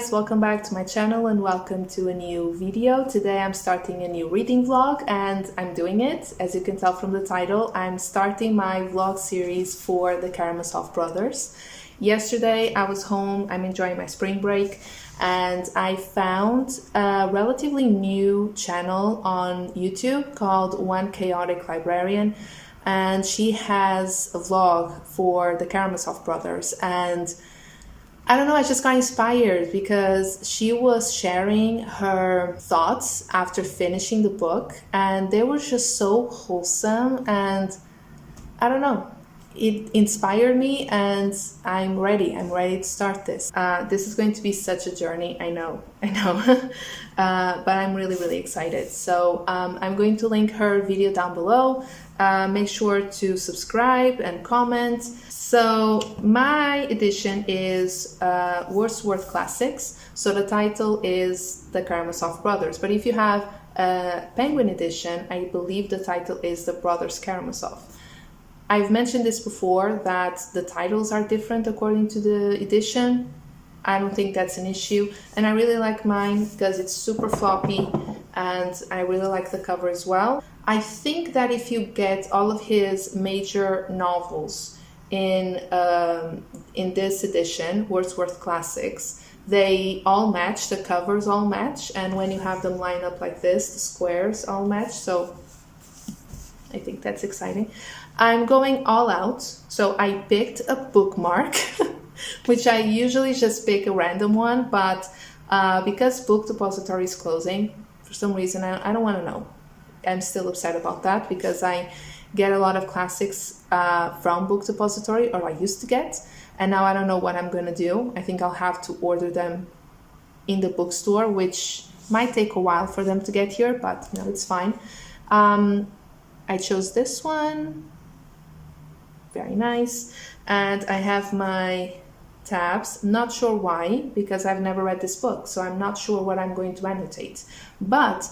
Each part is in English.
guys, welcome back to my channel and welcome to a new video. Today I'm starting a new reading vlog and I'm doing it. As you can tell from the title, I'm starting my vlog series for the Karamazov Brothers. Yesterday I was home, I'm enjoying my spring break, and I found a relatively new channel on YouTube called One Chaotic Librarian, and she has a vlog for the Karamazov Brothers. And I don't know, I just got inspired because she was sharing her thoughts after finishing the book, and they were just so wholesome, and I don't know, it inspired me, and I'm ready to start this. This is going to be such a journey, I know, but I'm really excited. So I'm going to link her video down below. Make sure to subscribe and comment. So my edition is Wordsworth Classics. So the title is The Karamazov Brothers. But if you have a Penguin edition, I believe the title is The Brothers Karamazov. I've mentioned this before, that the titles are different according to the edition. I don't think that's an issue. And I really like mine because it's super floppy and I really like the cover as well. I think that if you get all of his major novels in this edition, Wordsworth Classics, they all match, the covers all match, and when you have them lined up like this, the squares all match, so I think that's exciting. I'm going all out, so I picked a bookmark, which I usually just pick a random one, but because Book Depository is closing, for some reason, I don't want to know. I'm still upset about that because I get a lot of classics from Book Depository, or I used to get, and now I don't know what I'm going to do. I think I'll have to order them in the bookstore, which might take a while for them to get here, but you know, it's fine. I chose this one, very nice, and I have my tabs. Not sure why, because I've never read this book, so I'm not sure what I'm going to annotate, but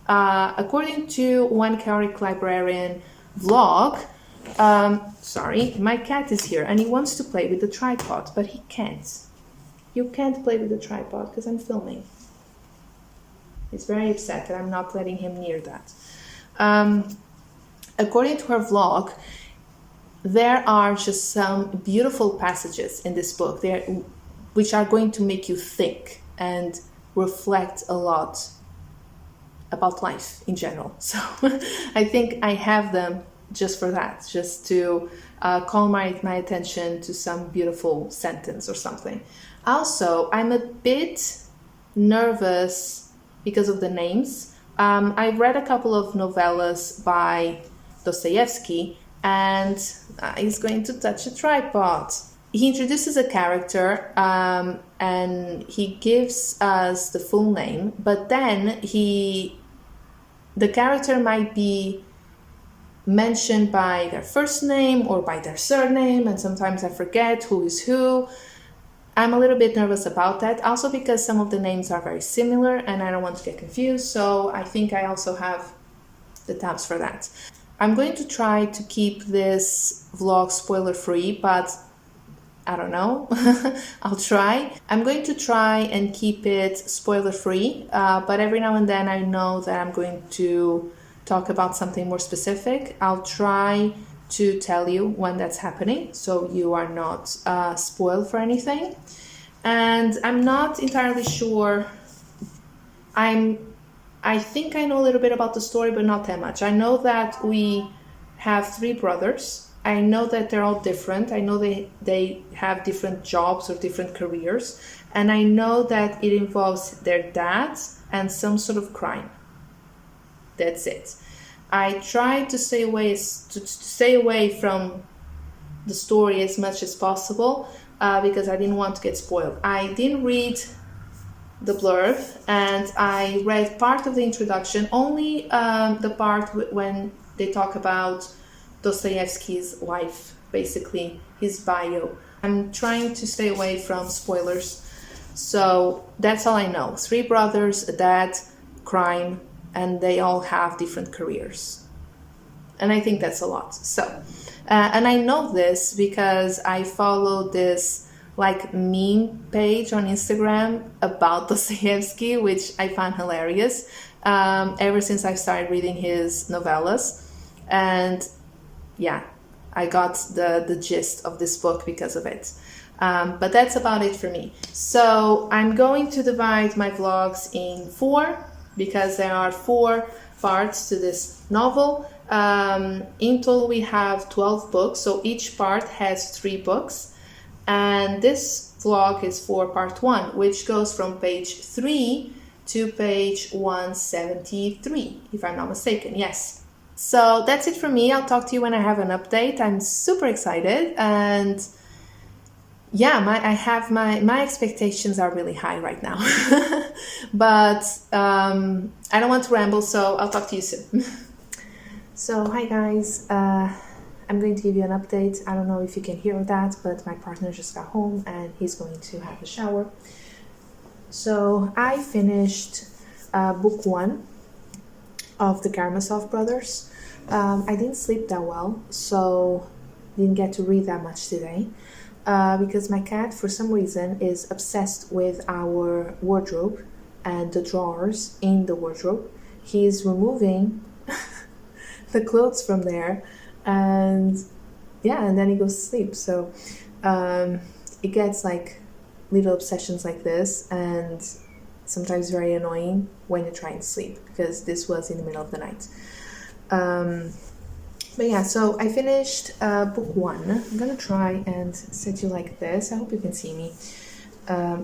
according to One Chaotic Librarian vlog, sorry, my cat is here and he wants to play with the tripod, but he can't. You can't play with the tripod because I'm filming. He's very upset that I'm not letting him near that. According to her vlog, there are just some beautiful passages in this book there which are going to make you think and reflect a lot about life in general. So I think I have them just for that, just to call my attention to some beautiful sentence or something. Also, I'm a bit nervous because of the names. I've read a couple of novellas by Dostoevsky, and he's going to touch a tripod. He introduces a character and he gives us the full name, but then the character might be mentioned by their first name or by their surname, and sometimes I forget who is who. I'm a little bit nervous about that, also because some of the names are very similar and I don't want to get confused, so I think I also have the tabs for that. I'm going to try to keep this vlog spoiler free, but I don't know. I'll try. I'm going to try and keep it spoiler free, but every now and then I know that I'm going to talk about something more specific. I'll try to tell you when that's happening so you are not spoiled for anything. And I'm not entirely sure. I think I know a little bit about the story, but not that much. I know that we have three brothers. I know that they're all different. I know they have different jobs or different careers. And I know that it involves their dads and some sort of crime. That's it. I tried to stay away from the story as much as possible because I didn't want to get spoiled. I didn't read the blurb, and I read part of the introduction, only the part when they talk about Dostoevsky's wife, basically his bio. I'm trying to stay away from spoilers, so that's all I know. Three brothers, a dad, crime, and they all have different careers, and I think that's a lot. So and I know this because I follow this like meme page on Instagram about Dostoevsky, which I found hilarious ever since I started reading his novellas. And yeah, I got the gist of this book because of it. But that's about it for me. So I'm going to divide my vlogs in 4 because there are 4 parts to this novel. In total we have 12 books, so each part has 3 books. And this vlog is for part 1, which goes from page 3 to page 173, if I'm not mistaken. Yes. So that's it for me. I'll talk to you when I have an update. I'm super excited, and yeah, my expectations are really high right now. But I don't want to ramble, so I'll talk to you soon. So hi guys, I'm going to give you an update. I don't know if you can hear that, but my partner just got home and he's going to have a shower. So I finished book 1 of the Karamazov Brothers. I didn't sleep that well, so didn't get to read that much today. Because my cat, for some reason, is obsessed with our wardrobe and the drawers in the wardrobe. He's removing the clothes from there, and yeah, and then he goes to sleep. So it gets like little obsessions like this, and sometimes very annoying when you're trying to sleep, because this was in the middle of the night. But yeah, so I finished book 1. I'm gonna try and set you like this. I hope you can see me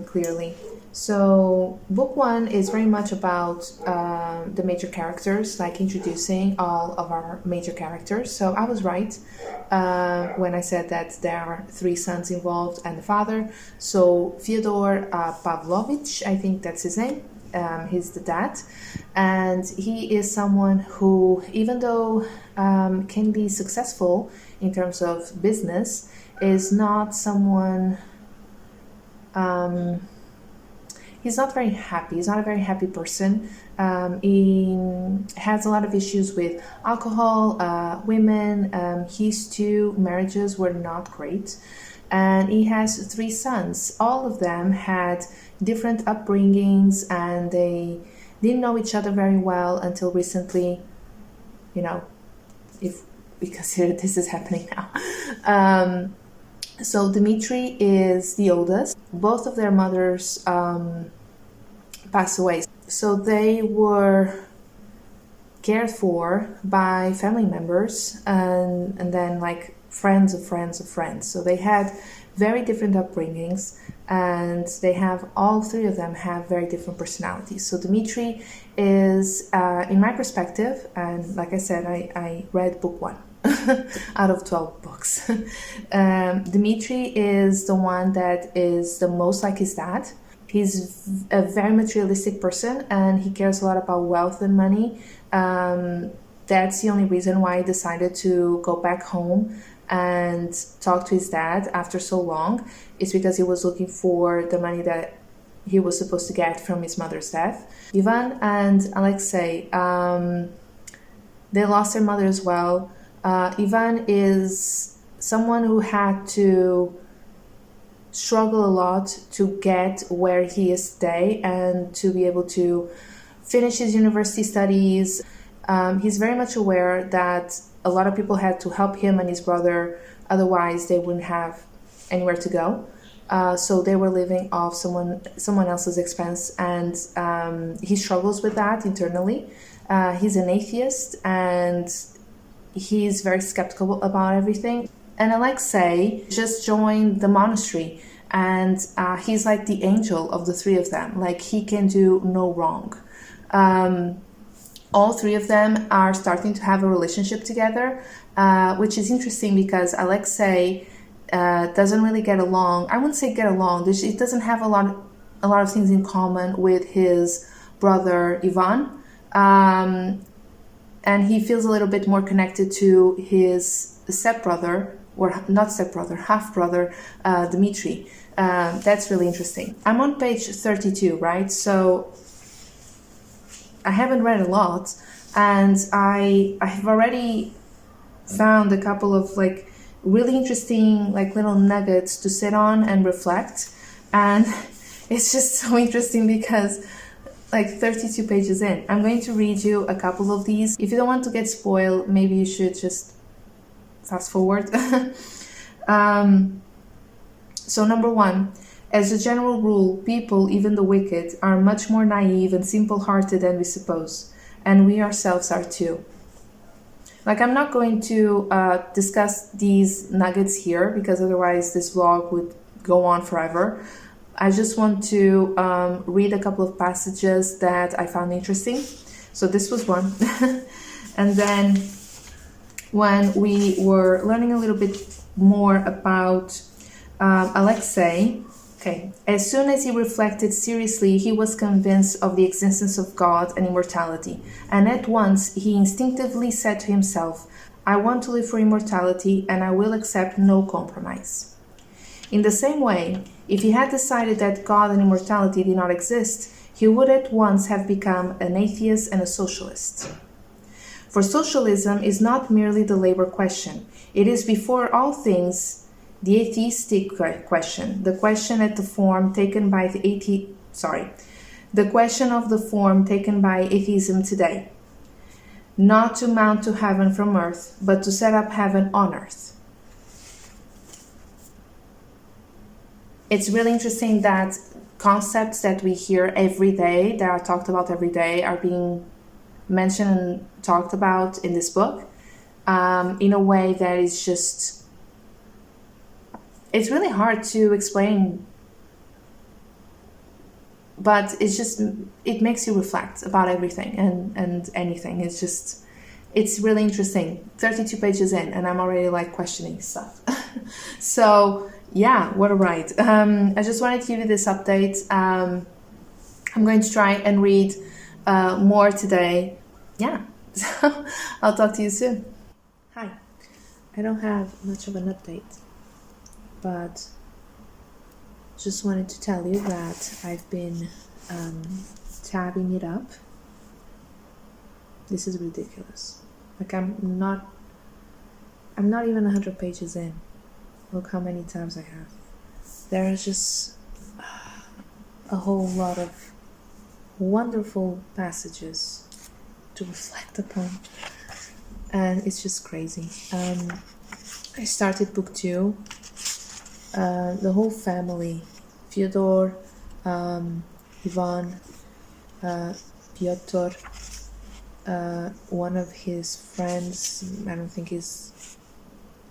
clearly. So book 1 is very much about the major characters, like introducing all of our major characters. So I was right when I said that there are 3 sons involved and the father. So Fyodor Pavlovich, I think that's his name. He's the dad, and he is someone who, even though can be successful in terms of business, is not someone, he's not very happy. He's not a very happy person. He has a lot of issues with alcohol, women. His 2 marriages were not great. And he has 3 sons. All of them had different upbringings, and they didn't know each other very well until recently, you know, if we consider this is happening now. So Dmitri is the oldest. Both of their mothers passed away. So they were cared for by family members, and then like friends of friends of friends. So they had very different upbringings, and they have, all 3 of them have very different personalities. So Dmitri is, in my perspective, and like I said, I read book 1 out of 12 books. Dmitri is the one that is the most like his dad. He's a very materialistic person, and he cares a lot about wealth and money. That's the only reason why he decided to go back home and talk to his dad after so long, is because he was looking for the money that he was supposed to get from his mother's death. Ivan and Alexei, they lost their mother as well. Ivan is someone who had to struggle a lot to get where he is today and to be able to finish his university studies. He's very much aware that a lot of people had to help him and his brother, otherwise they wouldn't have anywhere to go. So they were living off someone else's expense, and he struggles with that internally. He's an atheist, and he's very skeptical about everything. And Alexei just joined the monastery, and he's like the angel of the 3 of them. Like, he can do no wrong. All 3 of them are starting to have a relationship together, which is interesting because Alexei doesn't really get along. I wouldn't say get along. It doesn't have a lot of things in common with his brother Ivan, and he feels a little bit more connected to his stepbrother, or not stepbrother, half-brother, Dmitri. That's really interesting. I'm on page 32, right? So I haven't read a lot, and I have already found a couple of like really interesting, like little nuggets to sit on and reflect. And it's just so interesting because like 32 pages in, I'm going to read you a couple of these. If you don't want to get spoiled, maybe you should just fast forward. So number 1, as a general rule, people, even the wicked, are much more naive and simple-hearted than we suppose, and we ourselves are too. Like, I'm not going to discuss these nuggets here because otherwise this vlog would go on forever. I just want to read a couple of passages that I found interesting. So this was one. And then when we were learning a little bit more about Alexei, okay, as soon as he reflected seriously, he was convinced of the existence of God and immortality. And at once he instinctively said to himself, I want to live for immortality and I will accept no compromise. In the same way, if he had decided that God and immortality did not exist, he would at once have become an atheist and a socialist. For socialism is not merely the labor question. It is before all things the atheistic question, the question of the form taken by atheism today. Not to mount to heaven from earth, but to set up heaven on earth. It's really interesting that concepts that we hear every day, that are talked about every day, are being mentioned and talked about in this book in a way that is just, it's really hard to explain, but it's just, it makes you reflect about everything and anything. It's really interesting. 32 pages in and I'm already like questioning stuff. So yeah, what a ride. I just wanted to give you this update. I'm going to try and read more today. Yeah, so I'll talk to you soon. Hi. I don't have much of an update, but just wanted to tell you that I've been tabbing it up. This is ridiculous. Like I'm not even 100 pages in. Look how many tabs I have. There is just a whole lot of wonderful passages to reflect upon, and it's just crazy. I started book 2. The whole family, Fyodor, Ivan, Pyotr, one of his friends, I don't think he's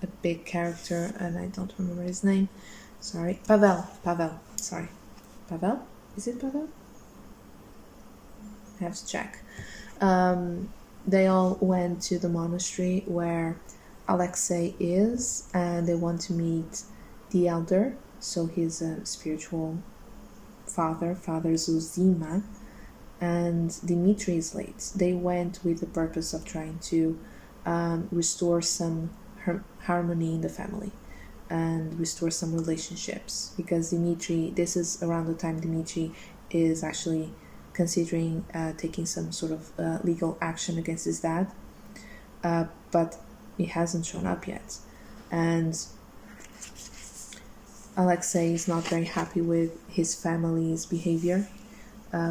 a big character and I don't remember his name. Sorry. Pavel. Sorry. Pavel? Is it Pavel? I have to check. They all went to the monastery where Alexei is, and they want to meet the elder. So he's a spiritual Father Zuzima, and Dmitri is late. They went with the purpose of trying to restore some harmony in the family and restore some relationships, because Dmitri, this is around the time Dmitri is actually considering taking some sort of legal action against his dad, but he hasn't shown up yet, and Alexei is not very happy with his family's behavior,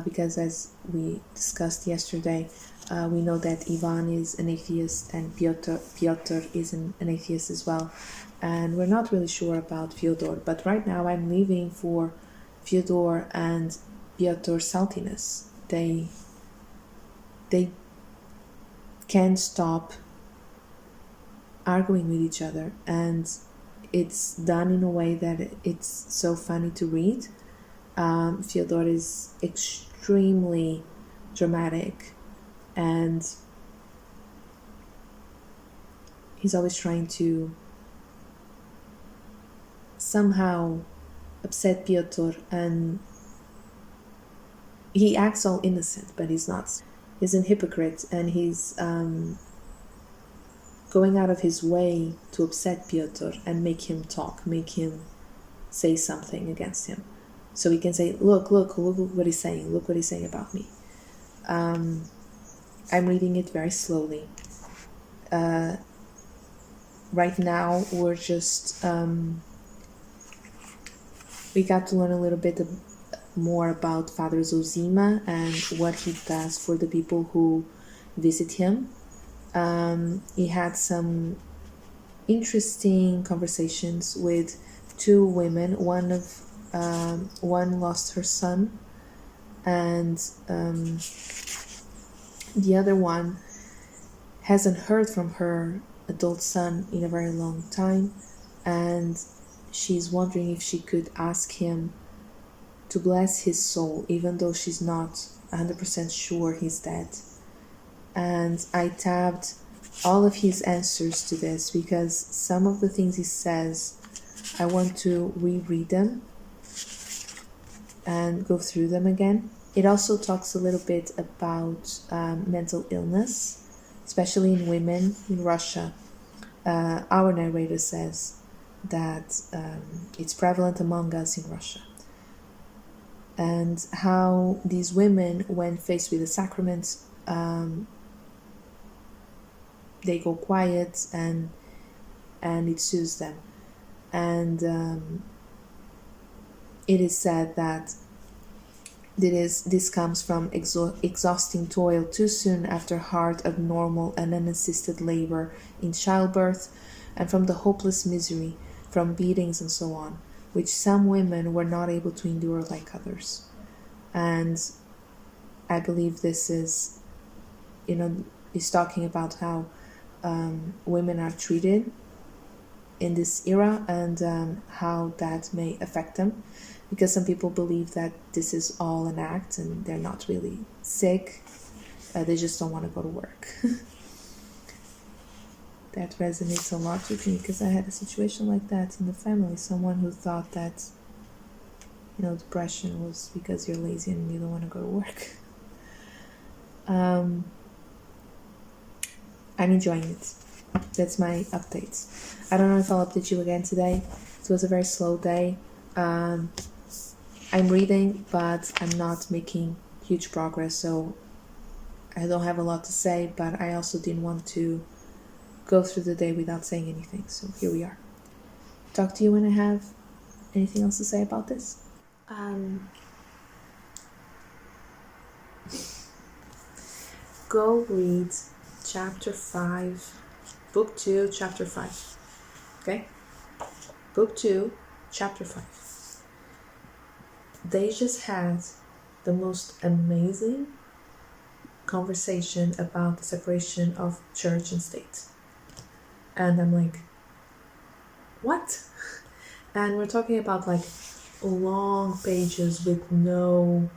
because as we discussed yesterday, we know that Ivan is an atheist and Pyotr is an atheist as well, and we're not really sure about Fyodor, but right now I'm leaving for Fyodor and Pyotr's saltiness. They can't stop arguing with each other, and it's done in a way that it's so funny to read. Fyodor is extremely dramatic, and he's always trying to somehow upset Pyotr, and he acts all innocent, but he's not. He's a hypocrite, and he's going out of his way to upset Pyotr and make him talk, make him say something against him, so he can say, look what he's saying, look what he's saying about me. I'm reading it very slowly. right now we're just we got to learn a little bit more about Father Zosima and what he does for the people who visit him. He had some interesting conversations with two women. One lost her son, and the other one hasn't heard from her adult son in a very long time, and she's wondering if she could ask him to bless his soul, even though she's not 100% sure he's dead. And I tabbed all of his answers to this because some of the things he says, I want to reread them and go through them again. It also talks a little bit about mental illness, especially in women in Russia. Our narrator says that it's prevalent among us in Russia. And how these women, when faced with the sacraments, they go quiet and it soothes them. And it is said that this comes from exhausting toil too soon after hard, abnormal, and unassisted labor in childbirth, and from the hopeless misery from beatings and so on, which some women were not able to endure like others. And I believe this is, is talking about how women are treated in this era and how that may affect them, because some people believe that this is all an act and they're not really sick, they just don't want to go to work. That resonates a lot with me because I had a situation like that in the family. Someone who thought that depression was because you're lazy and you don't want to go to work. I'm enjoying it. That's my update. I don't know if I'll update you again today. It was a very slow day. I'm reading, but I'm not making huge progress, so I don't have a lot to say, but I also didn't want to go through the day without saying anything, so here we are. Talk to you when I have anything else to say about this. Go read chapter 5, book 2, chapter 5. Okay? Book 2, chapter 5. They just had the most amazing conversation about the separation of church and state. And I'm like, what? And we're talking about like long pages with no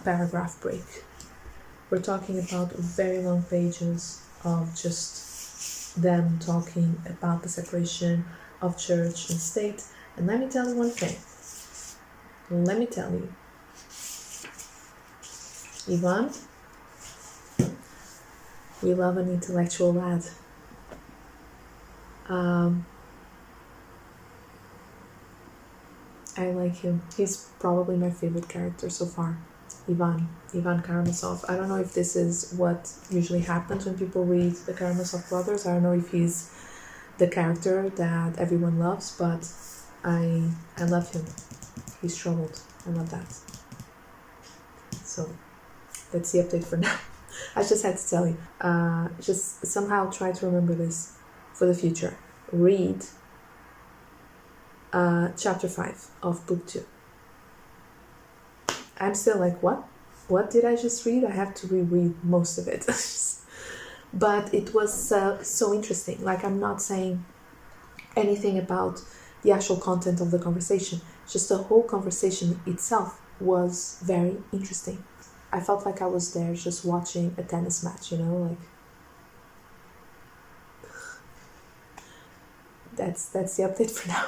paragraph break. We're talking about very long pages of just them talking about the separation of church and state. And let me tell you one thing. Let me tell you. Ivan, we love an intellectual lad. I like him. He's probably my favorite character so far. Ivan Karamazov. I don't know if this is what usually happens when people read the Karamazov Brothers. I don't know if he's the character that everyone loves, but I love him. He's troubled. I love that. So that's the update for now. I just had to tell you. Just somehow try to remember this for the future. Read chapter 5 of book 2. I'm still like, what? What did I just read? I have to reread most of it. But it was so interesting. Like, I'm not saying anything about the actual content of the conversation. Just the whole conversation itself was very interesting. I felt like I was there just watching a tennis match, like that's the update for now.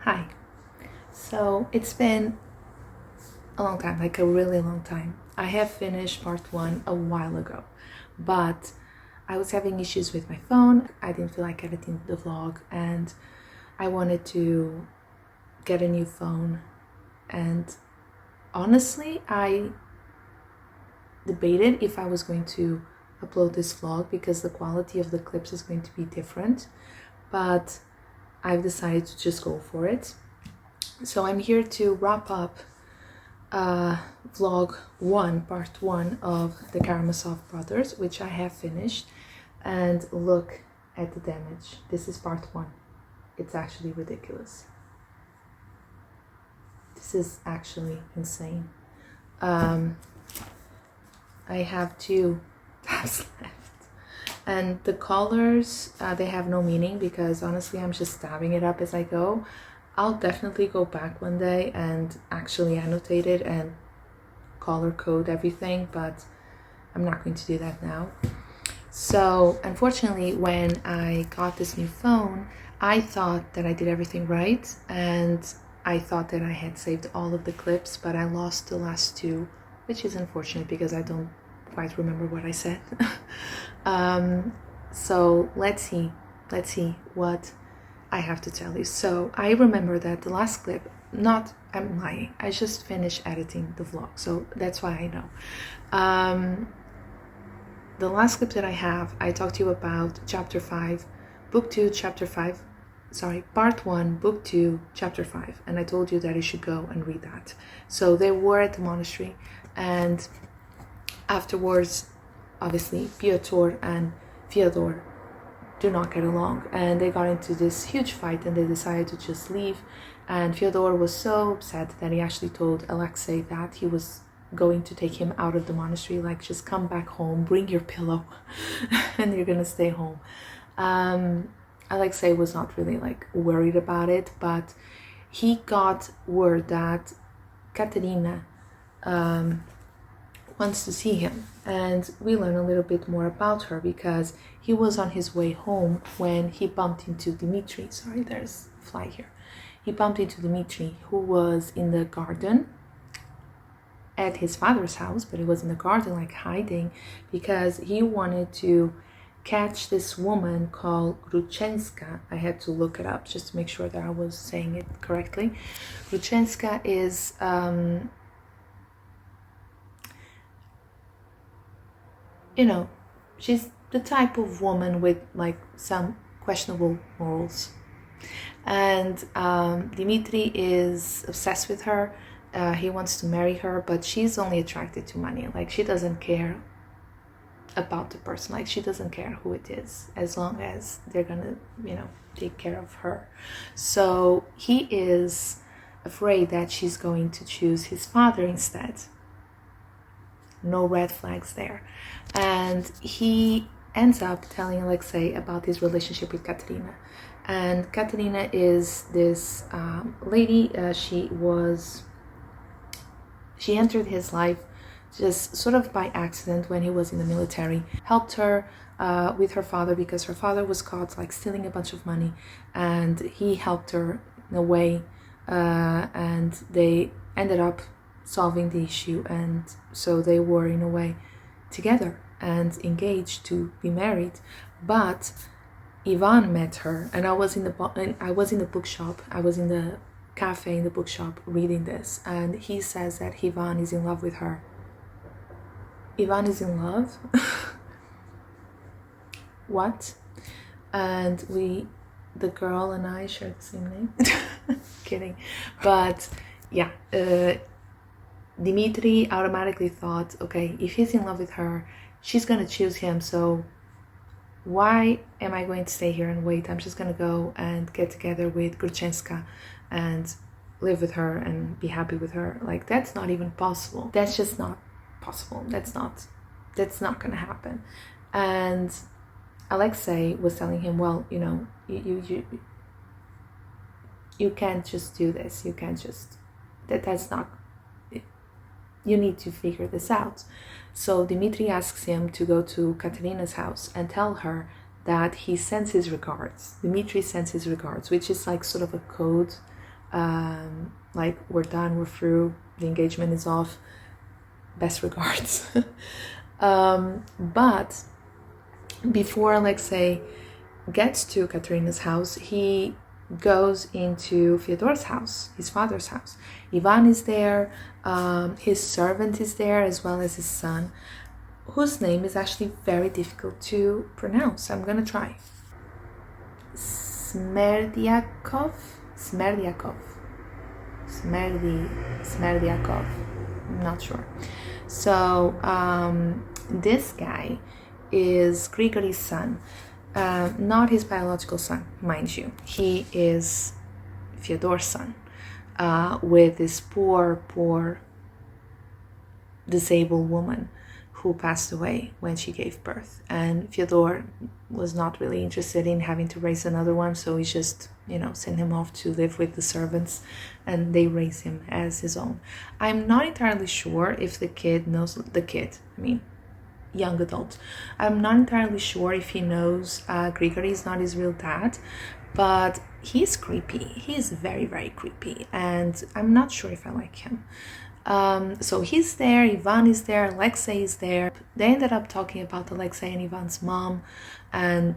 Hi. So it's been a long time, like a really long time. I have finished part 1 a while ago, but I was having issues with my phone. I didn't feel like editing the vlog, and I wanted to get a new phone. And honestly, I debated if I was going to upload this vlog because the quality of the clips is going to be different, but I've decided to just go for it. So I'm here to wrap up vlog 1, part 1 of the Karamazov Brothers, which I have finished, and look at the damage. This is part 1. It's actually ridiculous. This is actually insane. I have 2 tabs left, and the colors, they have no meaning because honestly I'm just dabbing it up as I go. I'll definitely go back one day and actually annotate it and color code everything, but I'm not going to do that now. So unfortunately, when I got this new phone, I thought that I did everything right, and I thought that I had saved all of the clips, but I lost the last 2, which is unfortunate because I don't quite remember what I said. So let's see what I have to tell you. So I remember that the last clip, I'm lying, I just finished editing the vlog, so that's why I know. The last clip that I have, I talked to you about chapter 5, book 2, chapter 5, sorry, part 1, book 2, chapter 5, and I told you that you should go and read that. So they were at the monastery, and afterwards, obviously, Piotr and Fyodor do not get along, and they got into this huge fight, and they decided to just leave. And Fyodor was so upset that he actually told Alexei that he was going to take him out of the monastery, like, just come back home, bring your pillow, and you're gonna stay home. Alexei was not really like worried about it, but he got word that Katerina wants to see him, and we learn a little bit more about her because he was on his way home when he bumped into Dmitri. Sorry, there's a fly here. He bumped into Dmitri, who was in the garden at his father's house, but he was in the garden like hiding because he wanted to catch this woman called Gruchenska. I had to look it up just to make sure that I was saying it correctly. Gruchenska is you know, she's the type of woman with like some questionable morals, and Dmitri is obsessed with her. He wants to marry her, but she's only attracted to money. Like, she doesn't care about the person, like, she doesn't care who it is as long as they're gonna, take care of her. So he is afraid that she's going to choose his father instead. No red flags there. And he ends up telling Alexei about his relationship with Katerina. And Katerina is this lady. She entered his life just sort of by accident when he was in the military. Helped her with her father because her father was caught like stealing a bunch of money, and he helped her in a way, and they ended up solving the issue, and so they were in a way together and engaged to be married. But Ivan met her, and I was in the bookshop. I was in the cafe in the bookshop reading this, and he says that Ivan is in love with her. Ivan is in love? What? And the girl and I share the same name. Kidding. But yeah, Dmitri automatically thought, okay, if he's in love with her, she's gonna choose him, so why am I going to stay here and wait? I'm just gonna go and get together with Gruchenska and live with her and be happy with her. Like, that's not even possible. That's just not possible. That's not gonna happen. And Alexei was telling him, well, you can't just do this. You can't just, that's not, you need to figure this out. So Dmitri asks him to go to Katerina's house and tell her that he sends his regards. Dmitri sends his regards, which is like sort of a code, like, we're done, we're through, the engagement is off, best regards. But before Alexei gets to Katerina's house, he goes into Fyodor's house, his father's house. Ivan is there, his servant is there, as well as his son, whose name is actually very difficult to pronounce. I'm gonna try. Smerdyakov. I'm not sure. So this guy is Grigory's son, not his biological son, mind you. He is Fyodor's son, with this poor disabled woman who passed away when she gave birth. And Fyodor was not really interested in having to raise another one, so he just, sent him off to live with the servants, and they raise him as his own. I'm not entirely sure if the kid knows, young adult. I'm not entirely sure if he knows Grigory is not his real dad, but he's creepy. He's very, very creepy, and I'm not sure if I like him. So he's there, Ivan is there, Alexei is there. They ended up talking about Alexei and Ivan's mom, and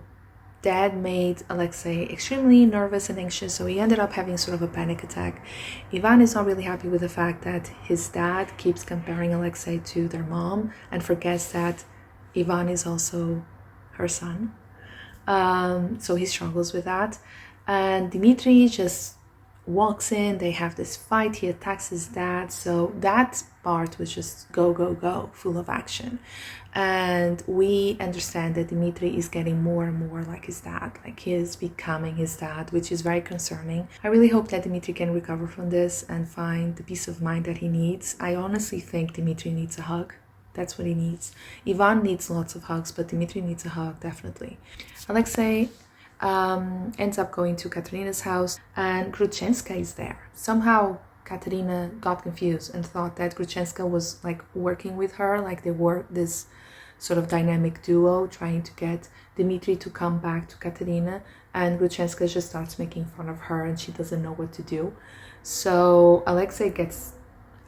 Dad made Alexei extremely nervous and anxious, so he ended up having sort of a panic attack. Ivan is not really happy with the fact that his dad keeps comparing Alexei to their mom and forgets that Ivan is also her son. So he struggles with that. And Dmitry just walks in, they have this fight, he attacks his dad. So that part was just go, full of action. And we understand that Dmitry is getting more and more like his dad, like he is becoming his dad, which is very concerning. I really hope that Dmitry can recover from this and find the peace of mind that he needs. I honestly think Dmitry needs a hug. That's what he needs. Ivan needs lots of hugs, but Dmitry needs a hug, definitely. Alexei ends up going to Katerina's house, and Grudchenska is there. Somehow Katerina got confused and thought that Grudchenska was like working with her, like they were this sort of dynamic duo trying to get Dmitry to come back to Katerina, and Grudchenska just starts making fun of her and she doesn't know what to do. So Alexei gets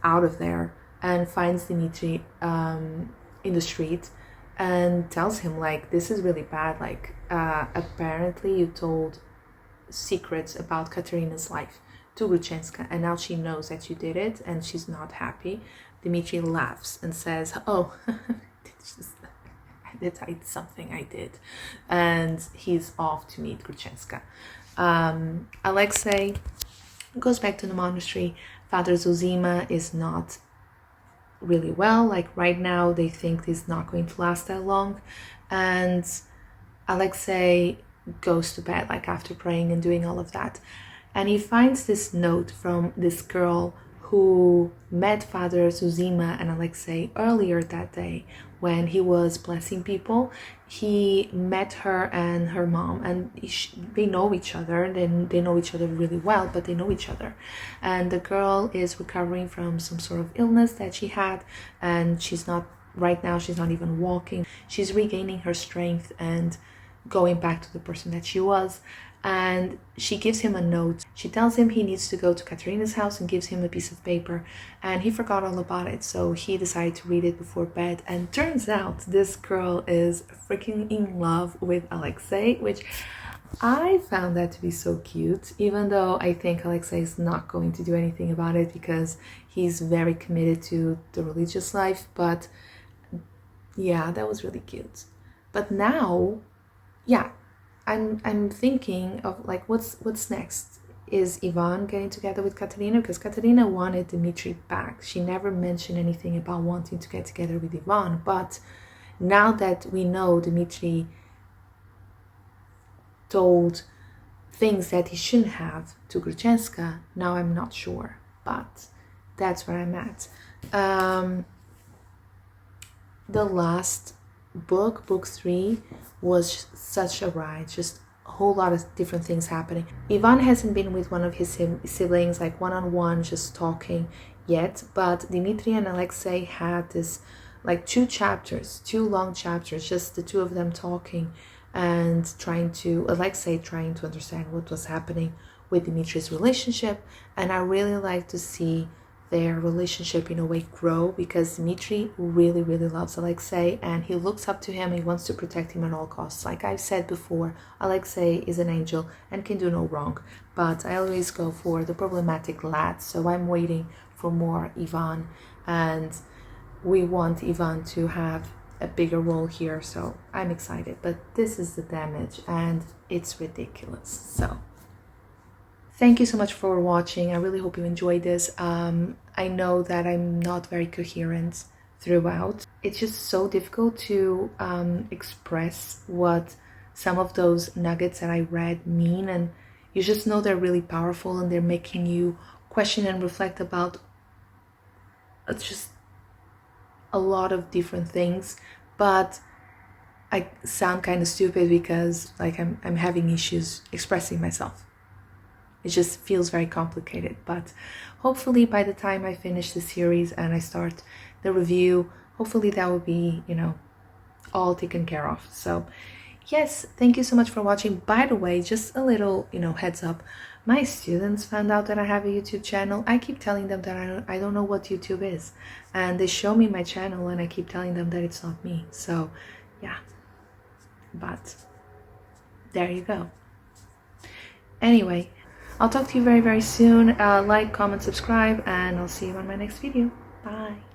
out of there and finds Dmitry in the street and tells him, like, this is really bad, like apparently you told secrets about Katerina's life to Grudchenska, and now she knows that you did it and she's not happy. Dmitry laughs and says, oh, it's something I did, and he's off to meet Grudchenska. Alexei goes back to the monastery. Father Zosima is not really well, like right now they think he's not going to last that long, and Alexei goes to bed, like after praying and doing all of that, and he finds this note from this girl who met Father Zosima and Alexei earlier that day when he was blessing people. He met her and her mom, and they know each other. They know each other really well, but they know each other. And the girl is recovering from some sort of illness that she had, and right now she's not even walking. She's regaining her strength and going back to the person that she was. And she gives him a note. She tells him he needs to go to Katerina's house and gives him a piece of paper, and he forgot all about it, so he decided to read it before bed. And turns out this girl is freaking in love with Alexei, which I found that to be so cute, even though I think Alexei is not going to do anything about it because he's very committed to the religious life. But yeah, that was really cute. But now, yeah, I'm thinking of like what's next. Is Ivan getting together with Katerina? Because Katerina wanted Dmitry back. She never mentioned anything about wanting to get together with Ivan. But now that we know Dmitry told things that he shouldn't have to Grudchenska, now I'm not sure. But that's where I'm at. The last book 3, was such a ride, just a whole lot of different things happening. Ivan hasn't been with one of his siblings like one-on-one, just talking yet, but Dmitry and Alexei had this like 2 long chapters, just the two of them talking and Alexei trying to understand what was happening with Dmitry's relationship. And I really like to see their relationship in a way grow, because Dmitry really, really loves Alexei and he looks up to him. He wants to protect him at all costs. Like I've said before, Alexei is an angel and can do no wrong, but I always go for the problematic lad. So I'm waiting for more Ivan, and we want Ivan to have a bigger role here, so I'm excited. But this is the damage and it's ridiculous. So thank you so much for watching. I really hope you enjoyed this. I know that I'm not very coherent throughout. It's just so difficult to express what some of those nuggets that I read mean, and you just know they're really powerful and they're making you question and reflect about just a lot of different things. But I sound kind of stupid because like I'm having issues expressing myself. It just feels very complicated, but hopefully by the time I finish the series and I start the review, hopefully that will be, you know, all taken care of. So yes, thank you so much for watching. By the way, just a little, you know, heads up. My students found out that I have a YouTube channel. I keep telling them that I don't know what YouTube is. And they show me my channel and I keep telling them that it's not me. So yeah, but there you go. Anyway, I'll talk to you very, very soon. Like, comment, subscribe, and I'll see you on my next video. Bye.